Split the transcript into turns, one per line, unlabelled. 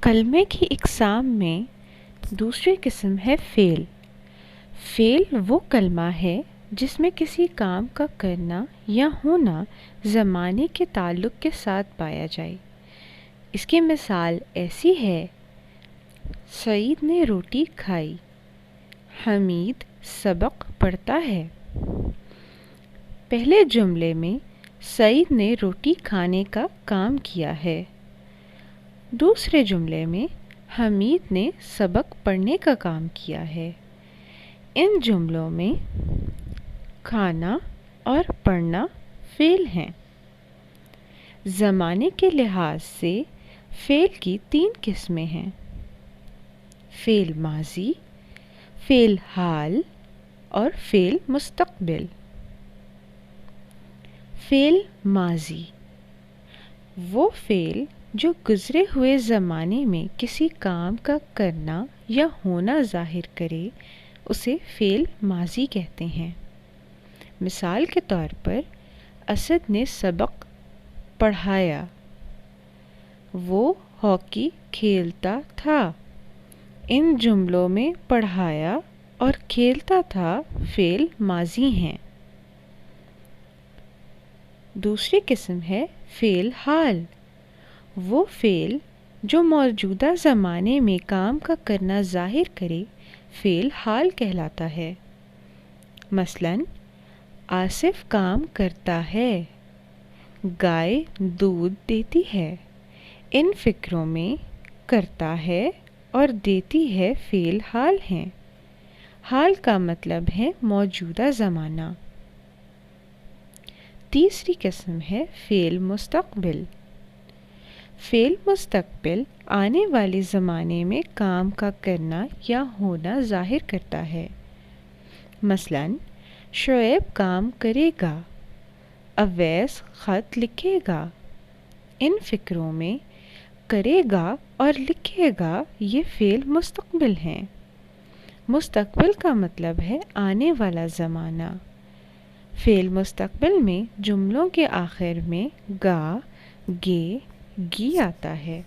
کلمے کی اقسام میں دوسری قسم ہے فعل۔ فعل وہ کلمہ ہے جس میں کسی کام کا کرنا یا ہونا زمانے کے تعلق کے ساتھ پایا جائے۔ اس کی مثال ایسی ہے: سعید نے روٹی کھائی، حمید سبق پڑھتا ہے۔ پہلے جملے میں سعید نے روٹی کھانے کا کام کیا ہے، دوسرے جملے میں حمید نے سبق پڑھنے کا کام کیا ہے۔ ان جملوں میں کھانا اور پڑھنا فعل ہیں۔ زمانے کے لحاظ سے فعل کی 3 قسمیں ہیں: فعل ماضی، فعل حال اور فعل مستقبل۔ فعل ماضی وہ فعل جو گزرے ہوئے زمانے میں کسی کام کا کرنا یا ہونا ظاہر کرے، اسے فعل ماضی کہتے ہیں۔ مثال کے طور پر اسد نے سبق پڑھایا، وہ ہاکی کھیلتا تھا۔ ان جملوں میں پڑھایا اور کھیلتا تھا فعل ماضی ہیں۔ دوسری قسم ہے فعل حال۔ وہ فعل جو موجودہ زمانے میں کام کا کرنا ظاہر کرے، فعل حال کہلاتا ہے۔ مثلاً آصف کام کرتا ہے، گائے دودھ دیتی ہے۔ ان فقروں میں کرتا ہے اور دیتی ہے فعل حال ہیں۔ حال کا مطلب ہے موجودہ زمانہ۔ تیسری قسم ہے فعل مستقبل۔ فعل مستقبل آنے والے زمانے میں کام کا کرنا یا ہونا ظاہر کرتا ہے۔ مثلاً شعیب کام کرے گا، اویس خط لکھے گا۔ ان فقروں میں کرے گا اور لکھے گا یہ فعل مستقبل ہیں۔ مستقبل کا مطلب ہے آنے والا زمانہ۔ فعل مستقبل میں جملوں کے آخر میں گا، گے، گی آتا ہے۔